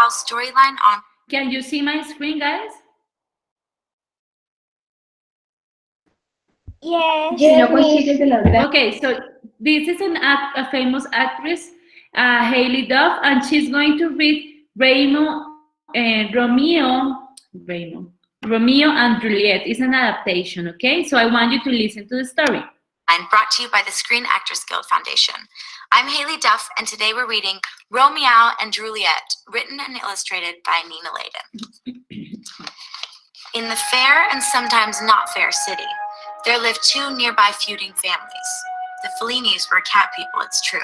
Romeow's storyline on... Can you see my screen, guys? Yes. Okay, so this is a famous actress, Hailey Duff, and she's going to read Romeo and Juliet. It's an adaptation, okay? So I want you to listen to the story. Brought to you by the Screen Actors Guild Foundation. I'm Hailey Duff, and today we're reading Romeow and Juliet, written and illustrated by Nina Layden. In the fair and sometimes not fair city, there lived two nearby feuding families. The Fellinis were cat people, it's true.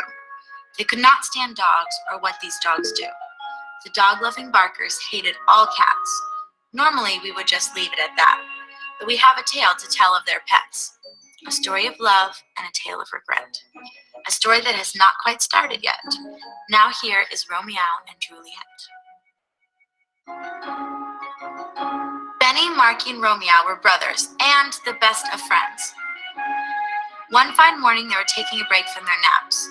They could not stand dogs or what these dogs do. The dog-loving Barkers hated all cats. Normally, we would just leave it at that, but we have a tale to tell of their pets. A story of love and a tale of regret. A story that has not quite started yet. Now here is Romeow and Juliet. Benny, Marky, and Romeow were brothers and the best of friends. One fine morning, they were taking a break from their naps.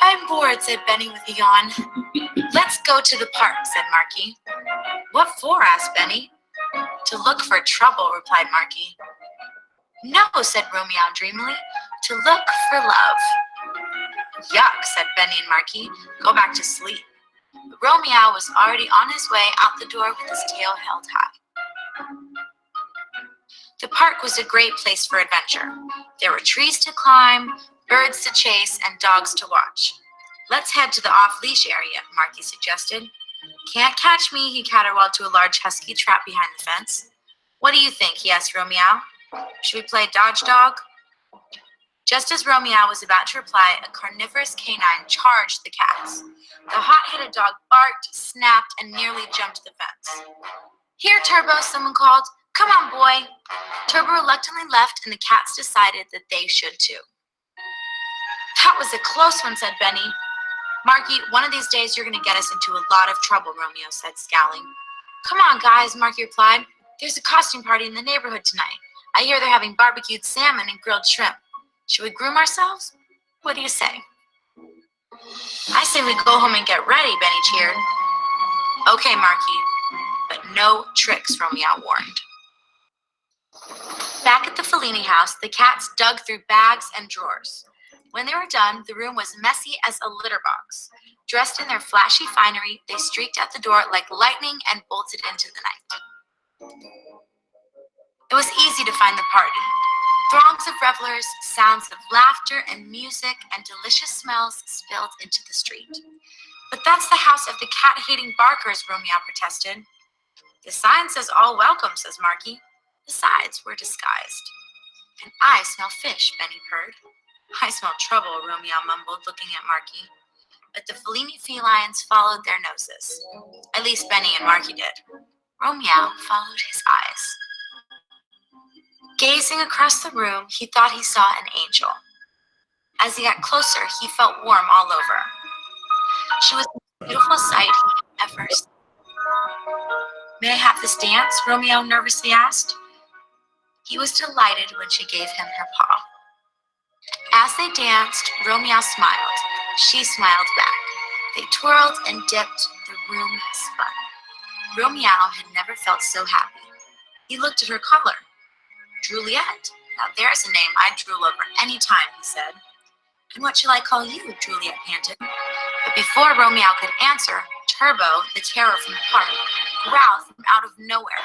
I'm bored, said Benny with a yawn. Let's go to the park, said Marky. What for? asked Benny. To look for trouble, replied Marky. No, said Romeow dreamily, to look for love. Yuck, said Benny and Marky. Go back to sleep. But Romeow was already on his way out the door with his tail held high. The park was a great place for adventure. There were trees to climb, birds to chase, and dogs to watch. Let's head to the off-leash area, Marky suggested. Can't catch me, he caterwauled to a large husky trapped behind the fence. What do you think, he asked Romeow. Should we play dodge dog? Just as Romeow was about to reply, a carnivorous canine charged the cats. The hot-headed dog barked, snapped, and nearly jumped the fence. Here, Turbo, someone called. Come on, boy. Turbo reluctantly left, and the cats decided that they should too. That was a close one, said Benny. Marky, one of these days you're going to get us into a lot of trouble, Romeow said, scowling. Come on, guys, Marky replied. There's a costume party in the neighborhood tonight. I hear they're having barbecued salmon and grilled shrimp. Should we groom ourselves? What do you say? I say we go home and get ready, Benny cheered. Okay, Marky, but no tricks, Romeow warned. Back at the Fellini house, the cats dug through bags and drawers. When they were done, the room was messy as a litter box. Dressed in their flashy finery, they streaked out the door like lightning and bolted into the night. It was easy to find the party. Throngs of revelers, sounds of laughter and music, and delicious smells spilled into the street. But that's the house of the cat-hating Barkers, Romeow protested. The sign says all welcome, says Marky. Besides, we're disguised. And I smell fish, Benny purred. I smell trouble, Romeow mumbled, looking at Marky. But the Fellini felines followed their noses. At least Benny and Marky did. Romeow followed his eyes. Gazing across the room, he thought he saw an angel. As he got closer, he felt warm all over. She was the most beautiful sight he had ever seen. May I have this dance? Romeow nervously asked. He was delighted when she gave him her paw. As they danced, Romeow smiled. She smiled back. They twirled and dipped. The room spun. Romeow had never felt so happy. He looked at her color. Juliet. Now there's a name I'd drool over any time, he said. And what shall I call you? Juliet panted. But before Romeow could answer, Turbo, the terror from the park, growled from out of nowhere.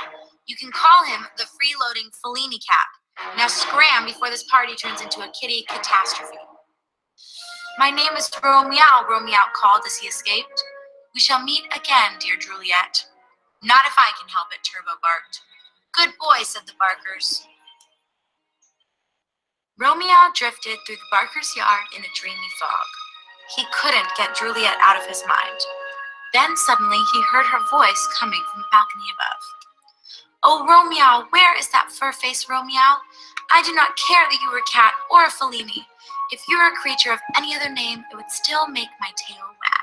You can call him the freeloading Fellini cat. Now scram before this party turns into a kitty catastrophe. My name is Romeow, Romeow called as he escaped. We shall meet again, dear Juliet. Not if I can help it, Turbo barked. Good boy, said the Barkers. Romeow drifted through the Barkers' yard in a dreamy fog. He couldn't get Juliet out of his mind. Then suddenly he heard her voice coming from the balcony above. Oh, Romeow, where is that fur-faced Romeow? I do not care that you were a cat or a Fellini. If you were a creature of any other name, it would still make my tail wag.